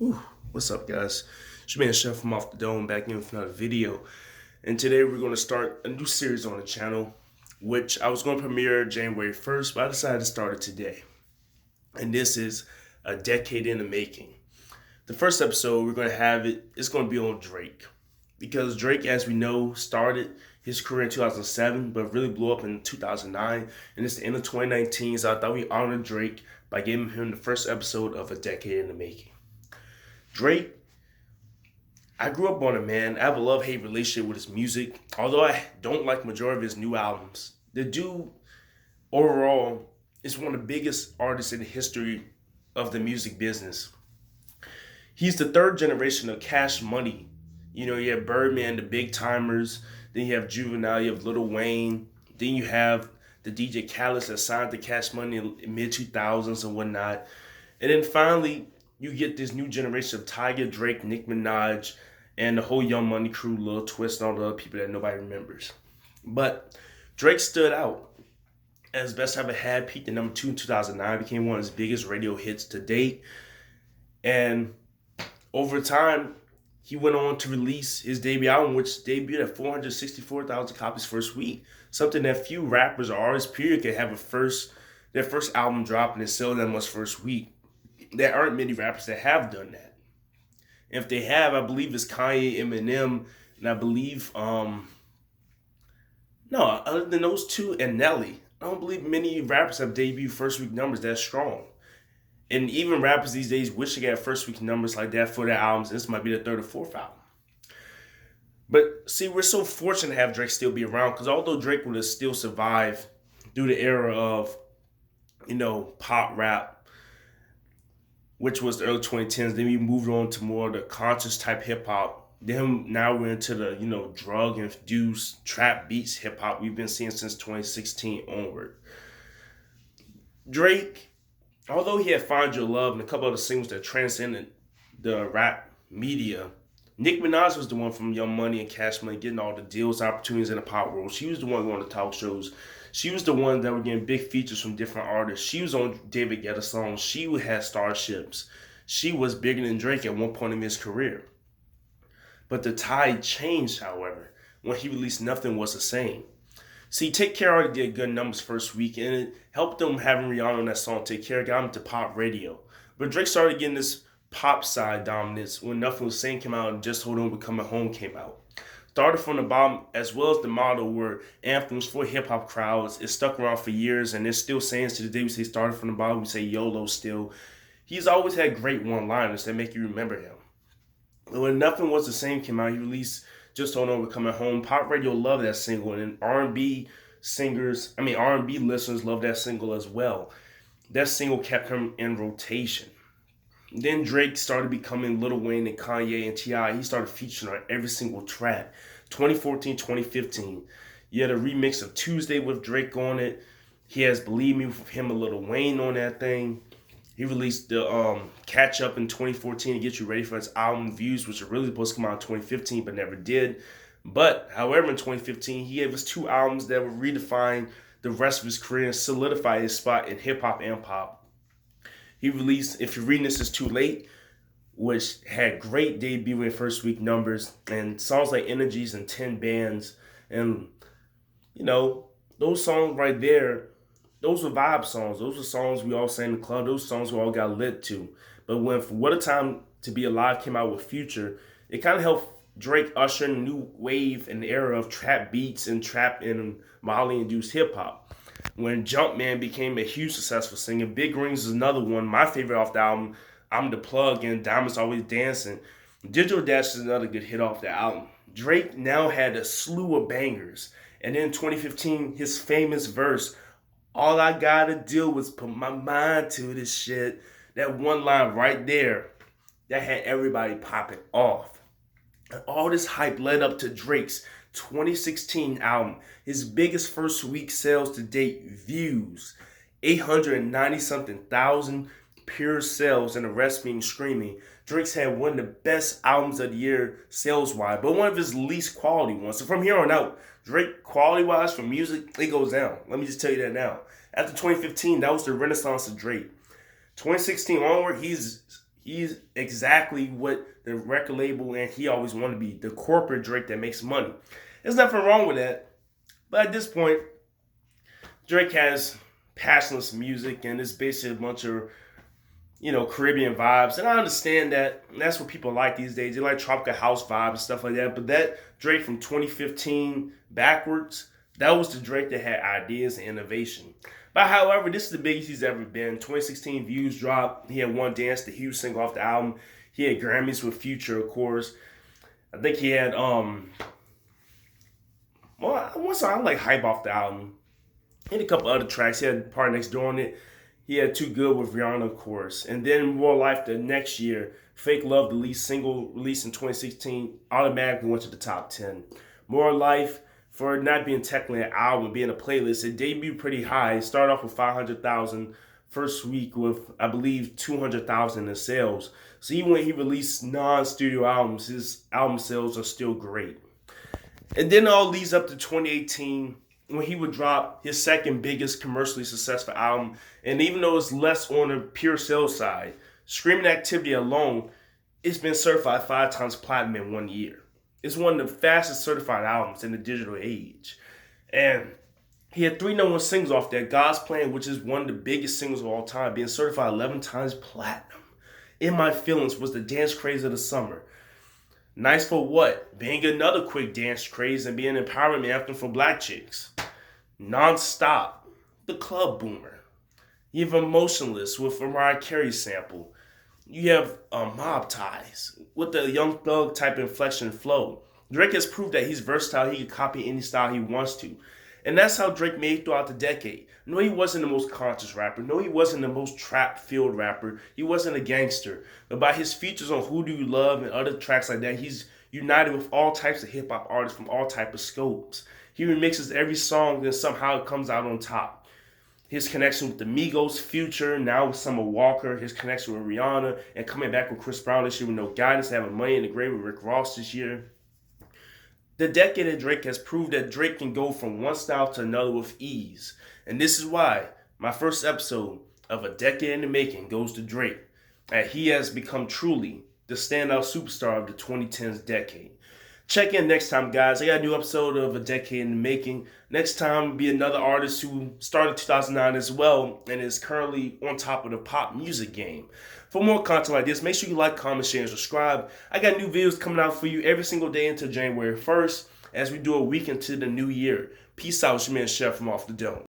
Whew. What's up, guys? It's your man Chef from Off the Dome back in with another video. And today we're going to start a new series on the channel, which I was going to premiere January 1st, but I decided to start it today. And this is a decade in the making. The first episode we're going to have it's going to be on Drake. Because Drake, as we know, started his career in 2007, but really blew up in 2009. And it's the end of 2019, so I thought we honored Drake by giving him the first episode of a decade in the making. Drake, I grew up on him, man. I have a love-hate relationship with his music. Although I don't like majority of his new albums, the dude overall is one of the biggest artists in the history of the music business. He's the third generation of Cash Money. You have Birdman, the Big Timers. Then you have Juvenile. You have Lil Wayne. Then you have the DJ Khaled that signed to Cash Money in mid 2000s and whatnot. And then finally, you get this new generation of Tiger, Drake, Nicki Minaj, and the whole Young Money crew, Lil Twist, and all the other people that nobody remembers. But Drake stood out as Best Ever Had, peaked at number 2 in 2009, became one of his biggest radio hits to date. And over time, he went on to release his debut album, which debuted at 464,000 copies first week. Something that few rappers or artists, period, could have their first album drop and sell that much first week. There aren't many rappers that have done that. And if they have, I believe it's Kanye, Eminem, and I believe, other than those two and Nelly, I don't believe many rappers have debuted first week numbers that strong. And even rappers these days wish they got first week numbers like that for their albums. This might be the third or fourth album. But see, we're so fortunate to have Drake still be around, because although Drake would have still survived through the era of, pop rap, which was the early 2010s. Then we moved on to more of the conscious type hip hop. Then now we're into the, drug infused trap beats hip hop we've been seeing since 2016 onward. Drake, although he had Find Your Love and a couple other singles that transcended the rap media, Nicki Minaj was the one from Young Money and Cash Money getting all the deals, opportunities in the pop world. She was the one going to talk shows. She was the one that were getting big features from different artists. She was on David Guetta songs. She had starships. She was bigger than Drake at one point in his career. But the tide changed, however, when he released Nothing Was the Same. See, Take Care already did good numbers first week, and it helped them having Rihanna on that song, Take Care, got him to pop radio. But Drake started getting this pop side dominance when Nothing Was the Same came out and Just Hold On, We're Coming Home came out. Started from the bottom, as well as the model were anthems for hip-hop crowds. It stuck around for years, and there's still sayings to the day. We say started from the bottom, we say YOLO still. He's always had great one-liners that make you remember him. But when Nothing Was the Same came out, he released Just Hold On, We're Coming Home. Pop radio loved that single, and R&B listeners loved that single as well. That single kept him in rotation. Then Drake started becoming Lil Wayne and Kanye and T.I. He started featuring on every single track. 2014, 2015. You had a remix of Tuesday with Drake on it. He has Believe Me with him and Lil Wayne on that thing. He released the Catch Up in 2014 to get you ready for his album Views, which was really supposed to come out in 2015 but never did. But, however, in 2015, he gave us two albums that would redefine the rest of his career and solidify his spot in hip-hop and pop. He released If You're Reading This Is Too Late, which had great debut and first week numbers, and songs like Energies and 10 Bands. And, those songs right there, those were vibe songs. Those were songs we all sang in the club. Those songs we all got lit to. But when What a Time to Be Alive came out with Future, it kind of helped Drake usher in a new wave in the era of trap beats and trap and Molly-induced hip-hop. When Jumpman became a huge successful singer, Big Rings is another one. My favorite off the album, I'm the Plug, and Diamonds Always Dancing. Digital Dash is another good hit off the album. Drake now had a slew of bangers. And then in 2015, his famous verse, all I gotta do was put my mind to this shit. That one line right there, that had everybody popping off. And all this hype led up to Drake's 2016 album, his biggest first week sales to date, Views, 890 something thousand pure sales, and the rest being streaming. Drake's had one of the best albums of the year sales wise, but one of his least quality ones. So from here on out, Drake quality wise for music, it goes down. Let me just tell you that now. After 2015, that was the renaissance of Drake. 2016 onward, He's exactly what the record label and he always wanted to be, the corporate Drake that makes money. There's nothing wrong with that. But at this point, Drake has passionless music and it's basically a bunch of Caribbean vibes. And I understand that. And that's what people like these days. They like tropical house vibes and stuff like that. But that Drake from 2015 backwards, that was the Drake that had ideas and innovation. But however, this is the biggest he's ever been. 2016 Views dropped. He had One Dance, the huge single off the album. He had Grammys with Future, of course. I think he had one song I like Hype off the album. He had a couple other tracks. He had Party Next Door on it. He had Too Good with Rihanna, of course. And then More Life the next year. Fake Love, the lead single released in 2016, automatically went to the top 10. More Life, for not being technically an album, being a playlist, it debuted pretty high. It started off with 500,000. First week with, I believe, 200,000 in sales. So even when he released non-studio albums, his album sales are still great. And then it all leads up to 2018 when he would drop his second biggest commercially successful album. And even though it's less on the pure sales side, Screaming Activity alone, it's been certified 5 times platinum in 1 year. It's one of the fastest certified albums in the digital age. And he had 3 number 1 singles off there. God's Plan, which is one of the biggest singles of all time, being certified 11 times platinum. In My Feelings was the dance craze of the summer. Nice for What? Being another quick dance craze and being an empowerment anthem for black chicks. Non-Stop, the club boomer. You have Emotionless with a Mariah Carey sample. You have Mob Ties with the Young Thug type inflection and flow. Drake has proved that he's versatile. He can copy any style he wants to. And that's how Drake made throughout the decade. No, he wasn't the most conscious rapper. No, he wasn't the most trap-filled rapper. He wasn't a gangster. But by his features on Who Do You Love and other tracks like that, he's united with all types of hip-hop artists from all types of scopes. He remixes every song and somehow it comes out on top. His connection with the Migos, Future, now with Summer Walker, his connection with Rihanna, and coming back with Chris Brown this year with No Guidance, having Money in the Grave with Rick Ross this year. The decade of Drake has proved that Drake can go from one style to another with ease. And this is why my first episode of A Decade in the Making goes to Drake. And he has become truly the standout superstar of the 2010s decade. Check in next time, guys. I got a new episode of A Decade in the Making. Next time will be another artist who started in 2009 as well and is currently on top of the pop music game. For more content like this, make sure you like, comment, share, and subscribe. I got new videos coming out for you every single day until January 1st as we do a week into the new year. Peace out, it's your man Chef from Off the Dome.